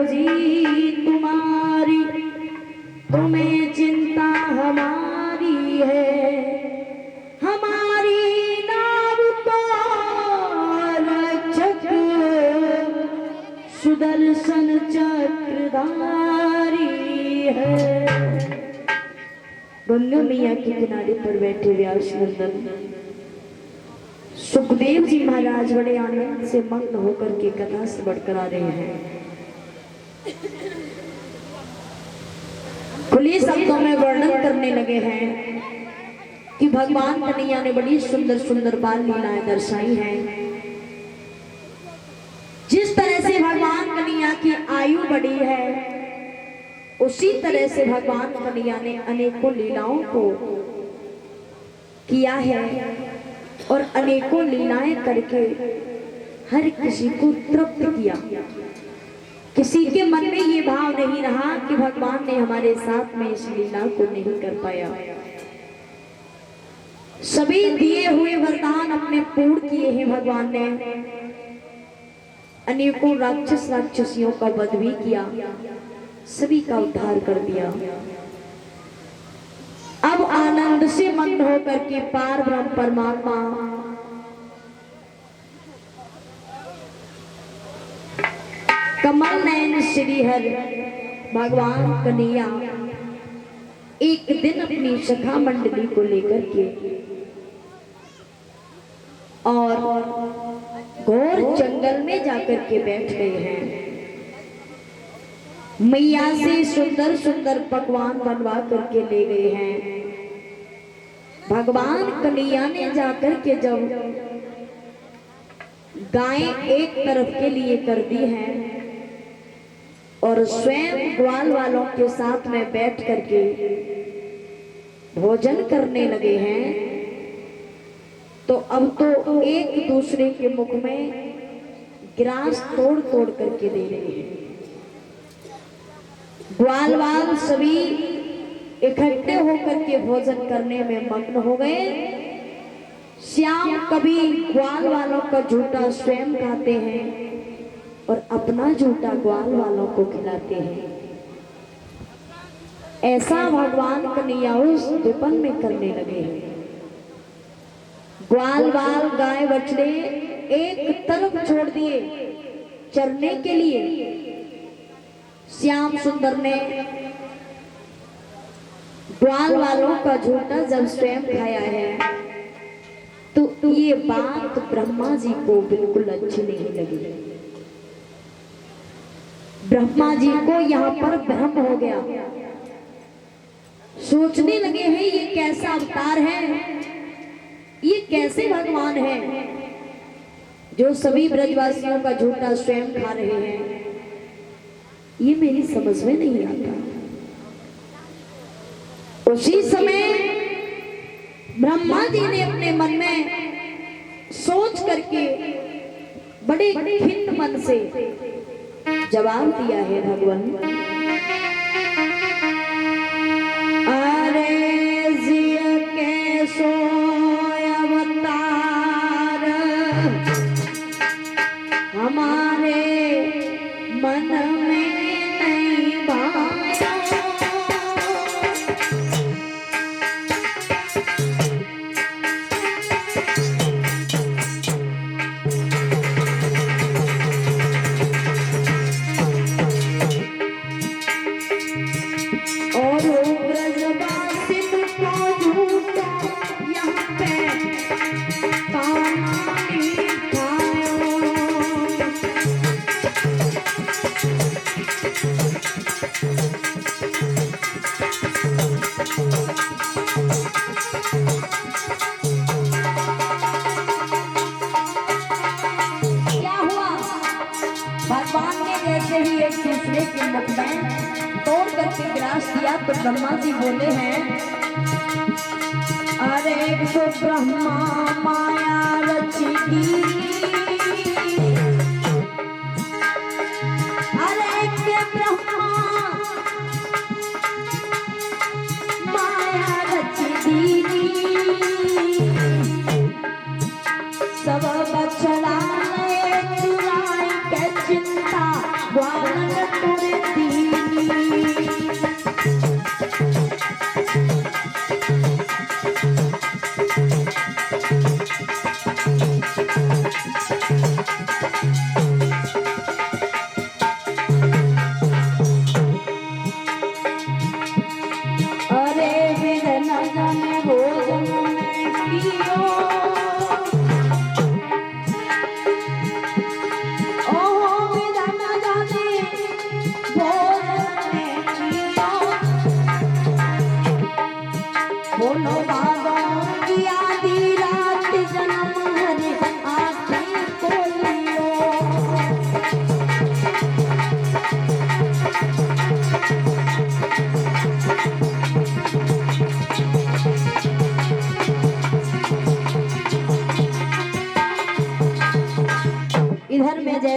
जी तुम्हारी, तुम्हें चिंता हमारी है, हमारी नाव को रक्षक सुदर्शन चक्रधारी है। गंगा मैया के किनारे पर बैठे व्यास नंदन सुखदेव जी महाराज बड़े आनंद से मग्न होकर के कथा श्रवण करा रहे हैं। खुले शब्दों में वर्णन करने लगे हैं कि भगवान कन्हैया ने बड़ी सुंदर सुंदर बाल लीलाएं दर्शाई हैं। जिस तरह से भगवान कन्हैया की आयु बढ़ी है, उसी तरह से भगवान कन्हैया ने अनेकों लीलाओं को किया है और अनेकों लीलाएं करके हर किसी को तृप्त किया। किसी के मन में ये भाव नहीं रहा कि भगवान ने हमारे साथ में इस लीला को नहीं कर पाया। सभी दिए हुए वरदान अपने पूर्ण किए हैं भगवान ने। अनेकों राक्षस राक्षसियों का वध भी किया, सभी का उद्धार कर दिया। अब आनंद से मग्न होकर के पार ब्रह्म परमात्मा कमल नयन श्रीहर भगवान कन्हैया एक दिन अपनी सखा मंडली को लेकर के और घोर जंगल में जाकर के बैठ गए हैं। मैया से सुंदर सुंदर पकवान बनवा करके ले गए हैं। भगवान कन्हैया ने जाकर के जब गायें एक तरफ के लिए कर दी हैं और स्वयं ग्वाल वालों के साथ में बैठ करके भोजन करने लगे हैं, तो अब तो एक दूसरे के मुख में ग्रास तोड़ तोड़ करके दे रहे हैं। ग्वाल वाल सभी इकट्ठे होकर के भोजन करने में मग्न हो गए। श्याम कभी ग्वाल वालों का झूठा स्वयं खाते हैं और अपना झूठा ग्वाल वालों को खिलाते हैं। ऐसा भगवान कन्हैया उस विपन में करने लगे हैं। ग्वाल वाल गाय बछड़े एक तरफ छोड़ दिए चरने के लिए। श्याम सुंदर ने ग्वाल वालों का झूठा जब स्वयं खाया है, तो ये बात ब्रह्मा जी को बिल्कुल अच्छी नहीं लगी। ब्रह्मा जी को यहाँ पर भ्रम हो गया। सोचने लगे हैं ये कैसा अवतार है, ये कैसे भगवान है जो सभी ब्रजवासियों का झूठा स्वयं खा रहे हैं। ये मेरी समझ में नहीं आता। उसी समय ब्रह्मा जी ने अपने मन में सोच करके बड़े खिन्न मन से जवाब दिया है भगवान, अरे जिया के सोय अवतार हमारे मन में तोड़ करके ग्रास दिया तो ब्रह्मा जी बोले हैं, अरे तो ब्रह्मा माया रची की, अरे के ब्रह्मा माया रची दीनी, सब बछड़ा चुराई के चिंता ग्वाल तोड़े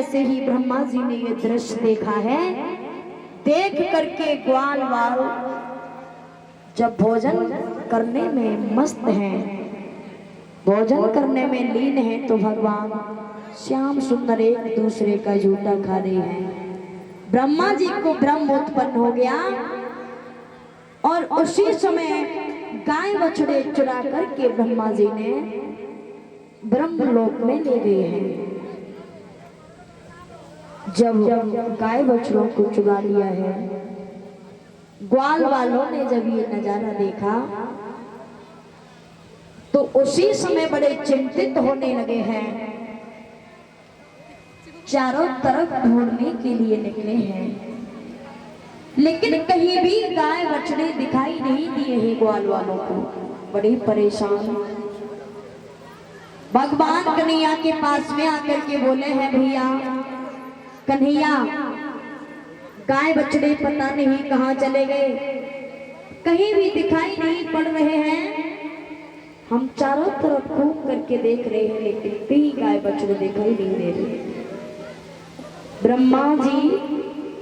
जैसे ही ब्रह्मा जी ने ये दृश्य देखा है, देख करके ग्वाल वाल जब भोजन करने में मस्त हैं, भोजन करने में लीन हैं, तो भगवान श्याम सुंदर एक दूसरे का झूठा खा रहे हैं। ब्रह्मा जी को भ्रम उत्पन्न हो गया और उसी समय गाय बछड़े चुरा करके ब्रह्मा जी ने ब्रह्मलोक में ले गए हैं। जब गाय बछड़ों को चुरा लिया है, ग्वाल वालों ने जब ये नजारा देखा तो उसी समय बड़े चिंतित होने लगे हैं, चारों तरफ ढूंढने के लिए निकले हैं, लेकिन कहीं भी गाय बछड़े दिखाई नहीं दिए हैं। ग्वाल वालों को बड़ी परेशान भगवान कन्हैया के पास में आकर के बोले हैं, भैया कन्हैया गाय बछड़े पता नहीं कहाँ चले गए, कहीं भी दिखाई नहीं पड़ रहे हैं। हम चारों तरफ घूम करके देख रहे हैं, लेकिन कहीं गाय बछड़े दिखाई नहीं दे रहे। ब्रह्मा जी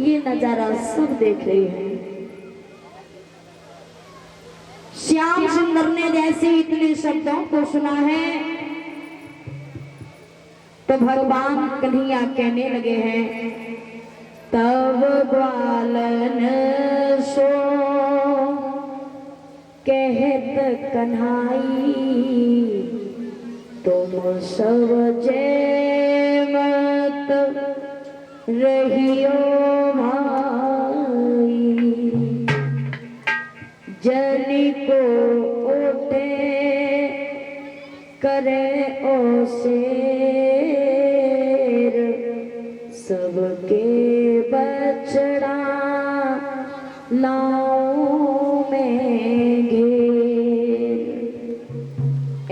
ये नजारा सब देख रहे हैं। श्याम सुंदर ने जैसे इतने शब्दों को सुना है तो भगवान कन्हैया कहने लगे हैं, तब ग्वालन सो कहत कन्हाई, तुम सब जय मत रहियो भाई, जनी को उठे करे ओ शेर, सबके बछड़ा लाओ में घेर।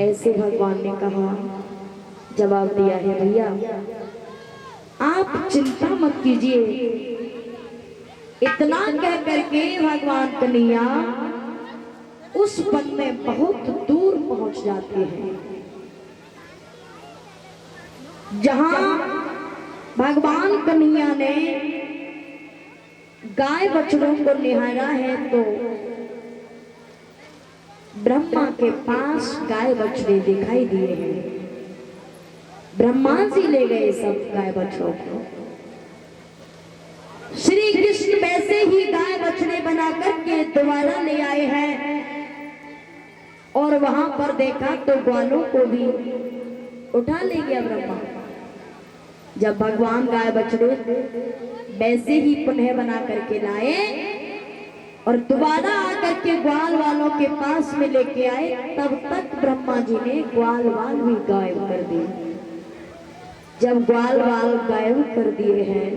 ऐसे भगवान ने कहा, जवाब दिया है, भैया आप चिंता मत कीजिए। इतना कह करके भगवान कन्हैया उस वन में बहुत दूर पहुंच जाते हैं। जहां भगवान कन्हैया ने गाय बछड़ों को निहारा है तो ब्रह्मा के पास गाय बछड़े दिखाई दिए हैं। ब्रह्मा जी ले गए सब गाय बछड़ों को। श्री कृष्ण वैसे ही गाय बछड़े बना करके दोबारा ले आए हैं और वहां पर देखा तो ग्वालों को भी उठा ले गया ब्रह्मा। जब भगवान गाय बछड़े वैसे ही पुनः बना करके लाए और दोबारा आकर के ग्वाल वालों के पास में लेके आए, तब तक ब्रह्मा जी ने ग्वाल वाल भी गायब कर दिए। जब ग्वाल वाल गायब कर दिए हैं,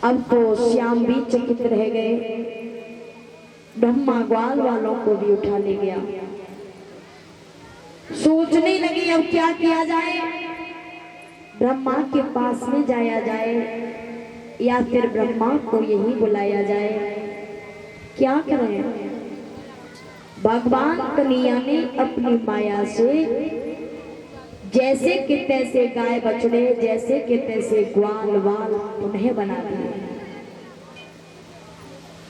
अब तो श्याम भी चकित रह गए। ब्रह्मा ग्वाल वालों को भी उठा ले गया। सोचने लगी अब क्या किया जाए, ब्रह्मा के पास में जाया जाए या फिर ब्रह्मा को यही बुलाया जाए, क्या करें। भगवान कन्हैया ने अपनी माया से जैसे कि तैसे गाय बछड़े, जैसे कि तैसे ग्वाल वाल उन्हें बना दिए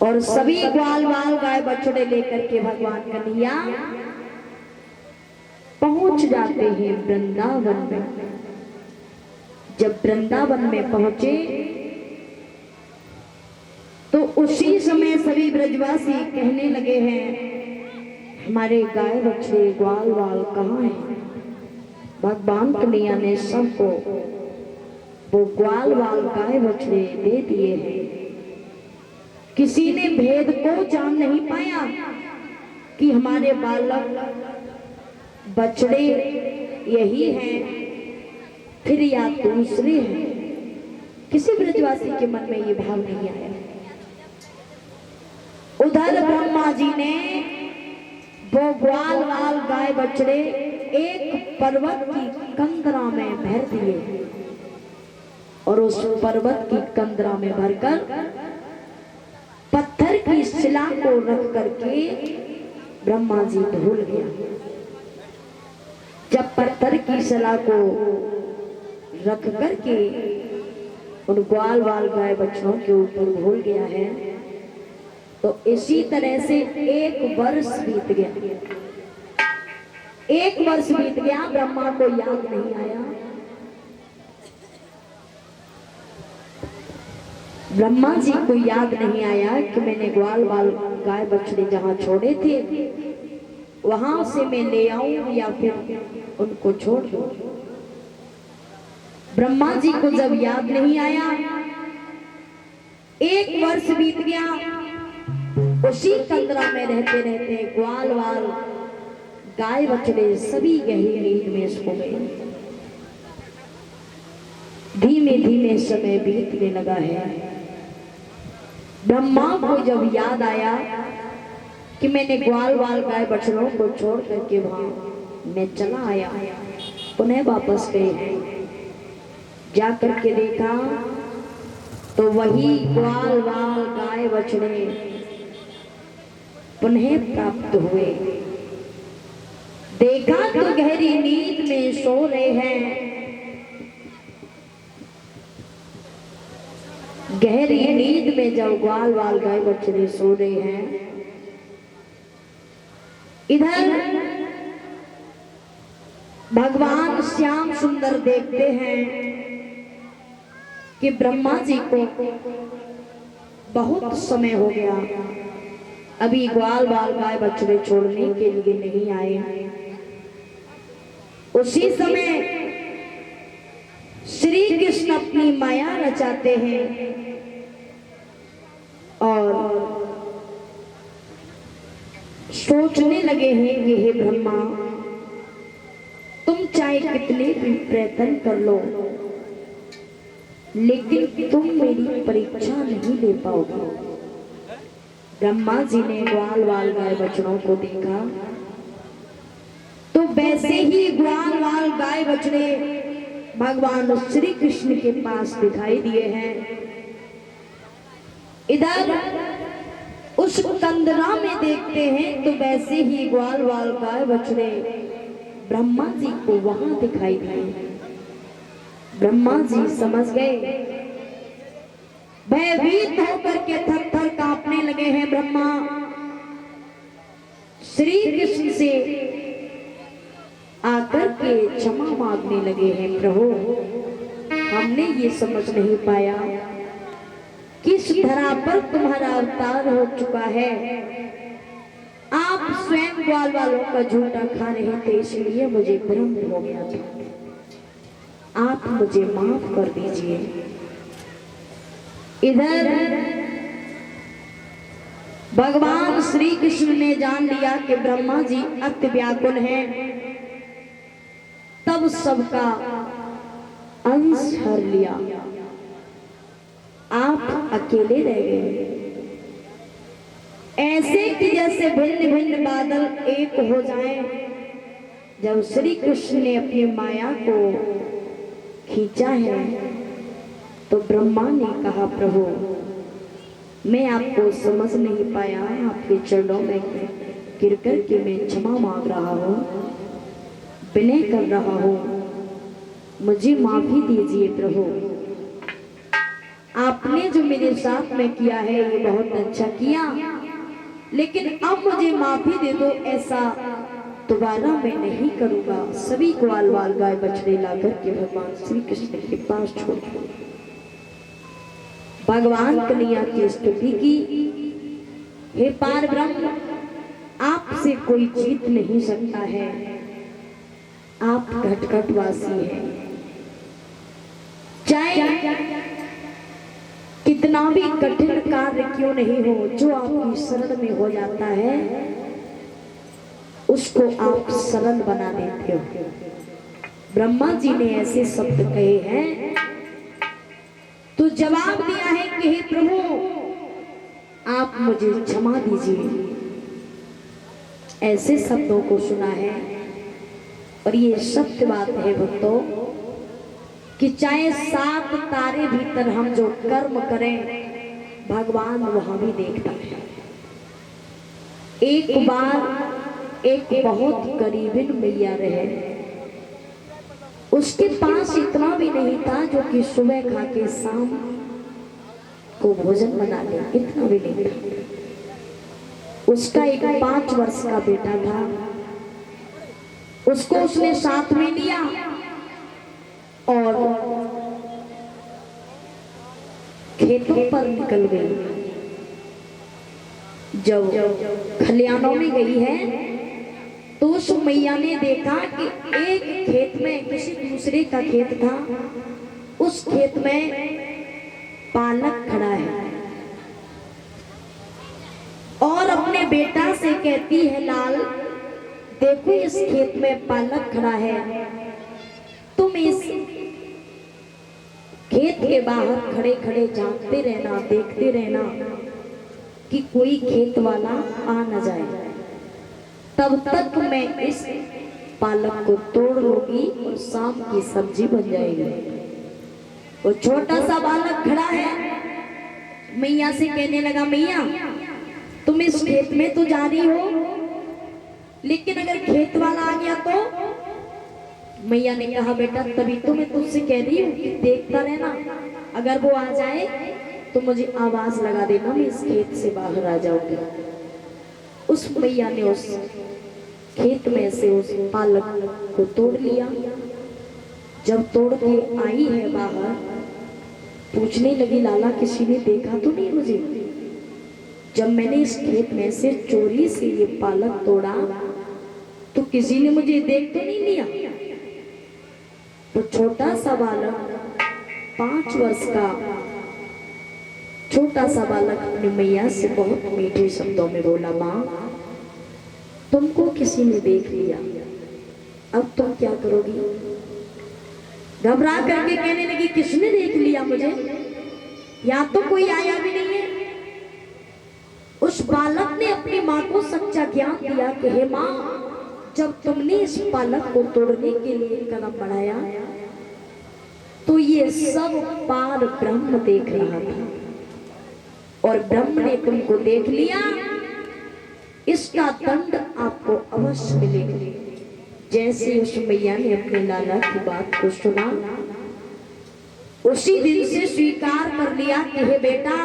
और सभी ग्वाल वाल गाय बछड़े लेकर के भगवान कन्हैया पहुंच जाते हैं वृंदावन में। जब वृंदावन में पहुंचे तो उसी समय सभी ब्रजवासी कहने लगे हैं, हमारे गाय बछड़े ग्वाल वाल कहाँ हैं। भगवान कन्हैया ने सबको वो ग्वाल वाल गाय बछड़े दे दिए हैं। किसी ने भेद को जान नहीं पाया कि हमारे बालक बछड़े यही हैं फिर या दूसरे हैं। किसी ब्रजवासी के मन में ये भाव नहीं आया। उधर ब्रह्मा जी ने वो ग्वाल वाल गाय बछड़े एक पर्वत की कंदरा में भर दिए और उस पर्वत की कंदरा में भरकर पत्थर की शिला को रख करके ब्रह्मा जी भूल गया। जब पत्थर की शिला को रख करके उन ग्वाल वाल गाय बच्चों के ऊपर भूल गया है। तो इसी तरह से एक वर्ष बीत गया। एक वर्ष बीत गया, ब्रह्मा को याद नहीं आया। ब्रह्मा जी को याद नहीं आया कि मैंने ग्वाल वाल गाय बछड़े जहां छोड़े थे वहां से मैं ले आऊं या फिर उनको छोड़ दूं। ब्रह्मा जी को जब याद नहीं आया, एक वर्ष बीत गया। उसी कंदरा में रहते रहते ग्वाल वाल गाय बछड़े सभी गहरी नींद में सो गए। धीमे धीमे समय बीतने लगा है। ब्रह्मा को जब याद आया कि मैंने ग्वाल वाल गाय बछड़ों को छोड़ करके वहां मैं चला आया, पुनः वापस गए। जा करके देखा तो वही ग्वाल वाल गाय बछड़े पुनः प्राप्त हुए। देखा तो गहरी नींद में सो रहे हैं। गहरी नींद में जब ग्वाल वाल गाय बछड़े सो रहे हैं, इधर भगवान श्याम सुंदर देखते हैं कि ब्रह्मा जी को बहुत समय हो गया, अभी ग्वाल वाल गाय बछड़े छोड़ने के लिए नहीं आए। उसी समय श्री कृष्ण अपनी माया रचाते हैं और सोचने लगे हैं कि हे ब्रह्मा, तुम चाहे कितने भी प्रयत्न कर लो लेकिन तुम मेरी परीक्षा नहीं ले पाओगे। ब्रह्मा जी ने ग्वाल वाल गाय बछड़ों को देखा तो वैसे ही ग्वाल वाल गाय बछड़े भगवान श्री कृष्ण के पास दिखाई दिए हैं। इधर उस कंदरा में देखते हैं तो वैसे ही ग्वाल वाल गाय बछड़े ब्रह्मा जी को वहां दिखाई दिए। ब्रह्मा जी समझ गए, भयभीत होकर के थर थर कांपने लगे हैं। ब्रह्मा श्री कृष्ण से आकर के क्षमा मांगने लगे हैं, प्रभु हमने ये समझ नहीं पाया किस धरा पर तुम्हारा अवतार हो चुका है। आप स्वयं ग्वाल वालों का झूठा खा रहे थे, इसलिए मुझे भ्रम हो गया था। आप मुझे माफ कर दीजिए। इधर भगवान श्री कृष्ण ने जान लिया कि ब्रह्मा जी अति व्याकुल हैं, तब सबका अंश हर लिया, आप अकेले रह गए। ऐसे कि जैसे भिन्न भिन्न बादल एक हो जाएं। जब श्री कृष्ण ने अपनी माया को खींचा है तो ब्रह्मा ने कहा, प्रभु मैं आपको समझ नहीं पाया, आपके चरणों में गिर कर के मैं क्षमा मांग रहा हूँ, विनय कर रहा हूँ, मुझे माफी दीजिए प्रभु। आपने जो मेरे साथ में किया है ये बहुत अच्छा किया, लेकिन अब मुझे माफी दे दो, ऐसा दोबारा मैं नहीं करूंगा। सभी ग्वाल वाल गाय बछड़े लाकर के भगवान श्री कृष्ण के पास छोड़ दो। भगवान कन्हैया की स्तुति की, हे पार ब्रह्म आपसे कोई जीत नहीं सकता है, आप घटघटवासी हैं। चाहे कितना भी कठिन कार्य क्यों नहीं हो, जो आपकी शरण में हो जाता है उसको आप सरल बना देते हो। ब्रह्मा जी ने ऐसे शब्द कहे हैं तो जवाब दिया है कि हे प्रभु आप मुझे क्षमा दीजिए। ऐसे शब्दों को सुना है और ये सत्य बात है भक्तों कि चाहे 7 तारे भीतर हम जो कर्म करें भगवान वहां भी देखता है। एक बार एक बहुत करीबिन मैया रहे, उसके पास इतना भी नहीं था जो कि सुबह खा के शाम को भोजन बना ले, इतना भी नहीं था। उसका एक 5 वर्ष का बेटा था, उसको उसने साथ में लिया और खेतों पर निकल गई। जब खलियानों में गई है तो उस मैया ने देखा कि एक खेत में किसी दूसरे का खेत था, उस खेत में पालक खड़ा है और अपने बेटा से कहती है, लाल देखो इस खेत में पालक खड़ा है, तुम इस खेत के बाहर खड़े खड़े झांकते रहना, देखते रहना कि कोई खेत वाला आ न जाए, तब तक मैं इस पालक को तोड़ लूंगी और शाम की सब्जी बन जाएगी। वो छोटा सा बालक खड़ा है, मैया से कहने लगा, मैया तुम इस खेत में तो जा रही हो, लेकिन अगर खेत वाला आ गया तो? मैया ने कहा, बेटा तभी तो मैं तुझसे कह रही हूँ कि देखता रहना, अगर वो आ जाए तो मुझे आवाज लगा देना, मैं इस खेत से बाहर आ जाऊंगी। उस मैया ने उस खेत में से उस पालक को तोड़ लिया। जब तोड़ के आई है बाहर, पूछने लगी, लाला किसी ने देखा तो नहीं मुझे? जब मैंने इस खेत में से चोरी से ये पालक तोड़ा तो किसी ने मुझे देख तो नहीं लिया? तो छोटा सा बालक, 5 वर्ष का छोटा सा बालक अपनी मैया से बहुत मीठे शब्दों में बोला, माँ तुमको किसी ने देख लिया, अब तुम क्या करोगी? घबरा करके कहने लगी, किसने देख लिया मुझे? या तो कोई आया भी नहीं है। उस बालक ने अपनी माँ को सच्चा ज्ञान दिया कि हे माँ, जब तुमने इस पालक को तोड़ने के लिए कदम बढ़ाया तो ये सब पार ब्रह्म देख रहा था और ब्रह्म ने तुमको देख लिया, इसका दंड आपको अवश्य मिलेगा। जैसे उस मैया ने अपने लाला की बात को सुना, उसी दिन से स्वीकार कर लिया कि हे बेटा,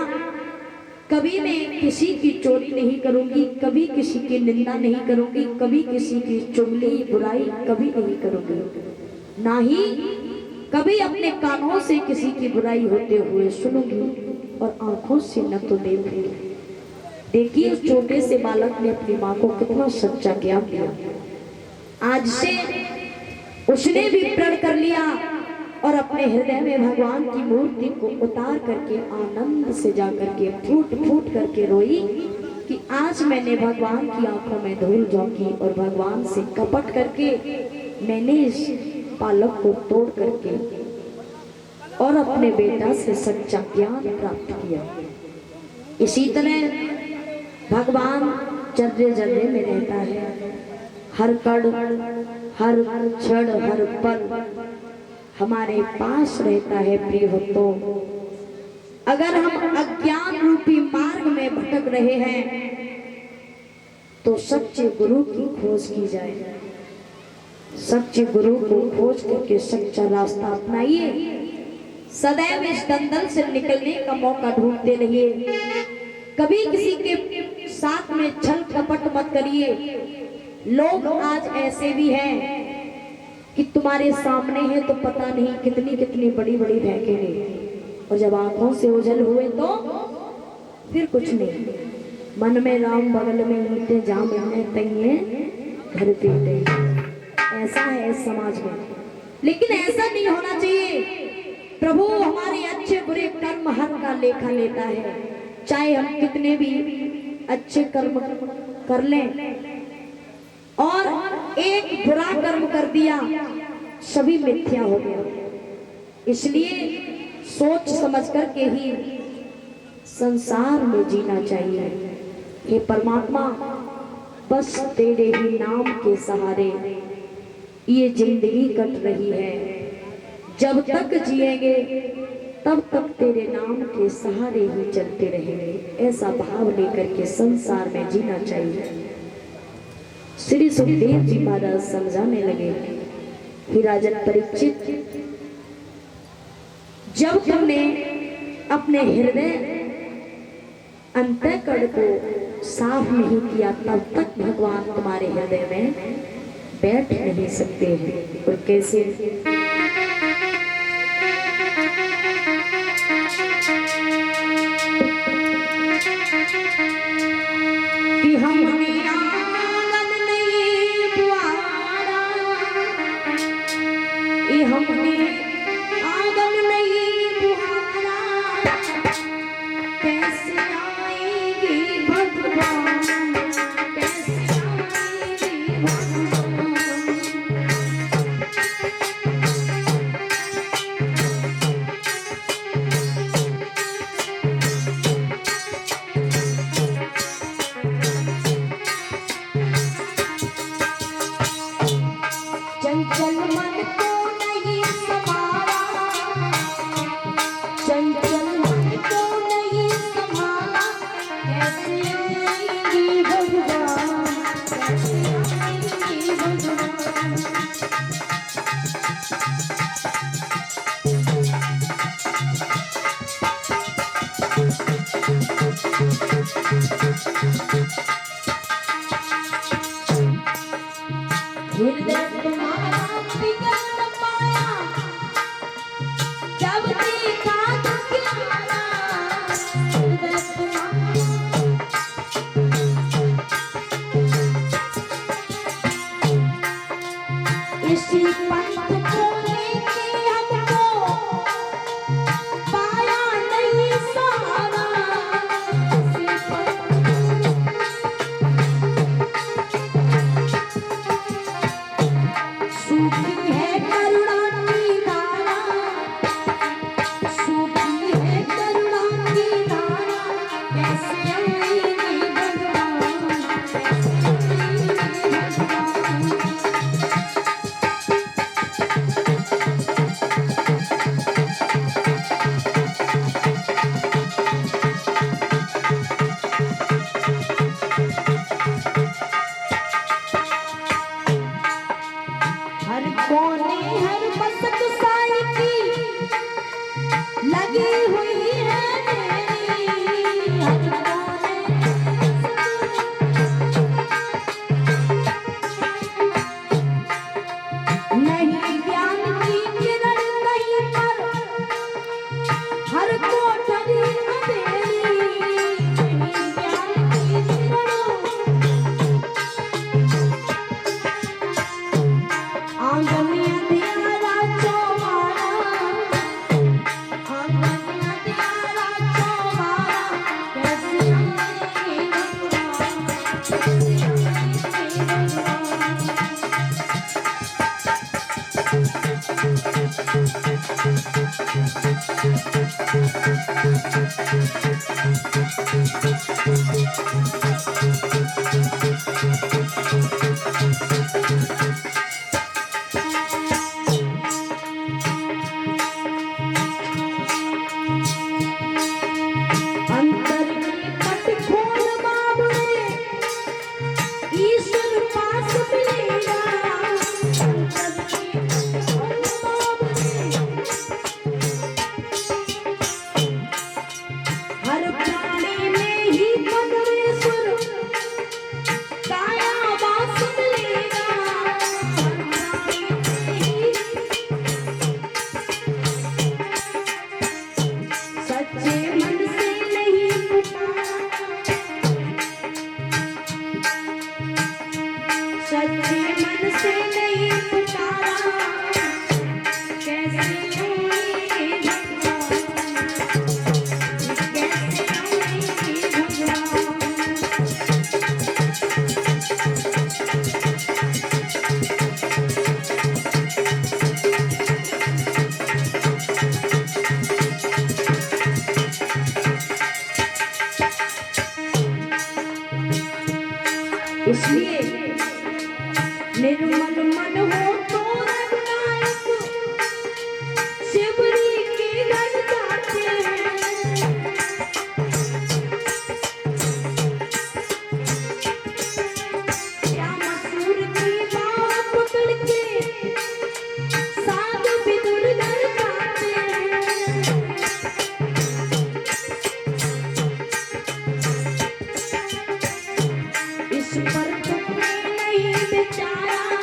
कभी मैं किसी की चोरी नहीं करूंगी, कभी किसी की निंदा नहीं करूंगी, कभी किसी की चुगली बुराई कभी नहीं करूंगी, ना ही कभी अपने कानों से किसी की बुराई होते हुए सुनूंगी और आंखों से न तो देखूंगी। देखिए उस छोटे से बालक ने अपनी माँ को कितना सच्चा ज्ञान दिया। आज से उसने भी प्रण कर लिया और अपने हृदय में भगवान की मूर्ति को उतार करके आनंद से जाकर के फूट फूट करके रोई कि आज मैंने भगवान की आंखों में धूल झोंकी और भगवान से कपट करके मैंने इस पालक को तोड़ करके और अपने बेटा से सच्चा ज्ञान प्राप्त किया। इसी तरह भगवान जर्रे जर्रे में रहता है, हर कण हर क्षण हर पल हमारे पास रहता है। प्रिय भक्तों, अगर हम अज्ञान रूपी मार्ग में भटक रहे हैं तो सच्चे गुरु की खोज की जाए। सच्चे गुरु को खोज करके सच्चा रास्ता अपनाइए। सदैव इस दलदल से निकलने का मौका ढूंढते रहिए। कभी किसी के साथ में छल कपट मत करिए। लोग आज ऐसे भी हैं कि तुम्हारे सामने है तो पता नहीं कितनी कितनी बड़ी बड़ी फेंकेंगे और जब आंखों से ओझल हुए तो फिर कुछ नहीं। मन में राम बगल में ईंटें जहाँ मिलने तइए घर पीटे, ऐसा है इस समाज में। लेकिन ऐसा नहीं होना चाहिए। प्रभु हमारे अच्छे बुरे कर्म हर का लेखा लेता है। चाहे हम कितने भी अच्छे कर्म कर लें और एक बुरा कर्म कर दिया, सभी मिथ्या हो गया। इसलिए सोच समझ कर के ही संसार में जीना चाहिए। हे परमात्मा, बस तेरे ही नाम के सहारे ये जिंदगी कट रही है। जब तक जिएंगे तब तक तेरे नाम के सहारे ही चलते रहेंगे। ऐसा भाव लेकर के संसार में जीना चाहिए। श्री सुखदेव जी महाराज समझाने लगे ही राजन परीक्षित, जब तुमने अपने हृदय अंतःकरण को साफ नहीं किया तब तक भगवान तुम्हारे हृदय में बैठ नहीं सकते हैं। और कैसे? कि हमने आंगन नहीं बुआरा, कि हमने आंगन नहीं बुआरा, कैसे आएगी भगवान, कैसे आएगी भगवान। चंचल मन को नहीं संभाला, चंचल मन को नहीं संभाला, कैसे आएगी भगवान, कैसे आएगी भगवान। हृदय तुम्हारा बिगड़ न पाया, जब देखा दुखियारा, हृदय तुम्हारा। इसी पंथ को लेके हमको पाया नहीं सहारा, इसी सूखी है करुणा की धारा, सूखी है करुणा की धारा, कैसे आएगी भगवान, कैसे आएगी भगवान। हर कोने हर मसक साई की लगी हुई है मेरी, हर कोने नहीं ज्ञान की किरण कहीं पर, हर कोठरी अंधेरी, नहीं ज्ञान की किरण। आंगन अंधियारा चौबारा, आंगन अंधियारा चौबारा, कैसे आएगी भगवान, कैसे आएगी भगवान। अंतर की पट खोल बाबुए, ईश्वर पास मिलेगा, अंतर की पट खोल बाबुए, हर प्राणी में ही परमेश्वर काया वास मिलेगा, हर प्राणी में ही सच्चे मन से नहीं पुकारा, सच्चे मन से नहीं पुकारा, कैसे आएगी भगवान, कैसे आएगी भगवान। इसलिए निर्मल मन हो तो रघुनायक, शिवरी के घर जाते हैं। श्याम सूर की बाह पकड़ के चारा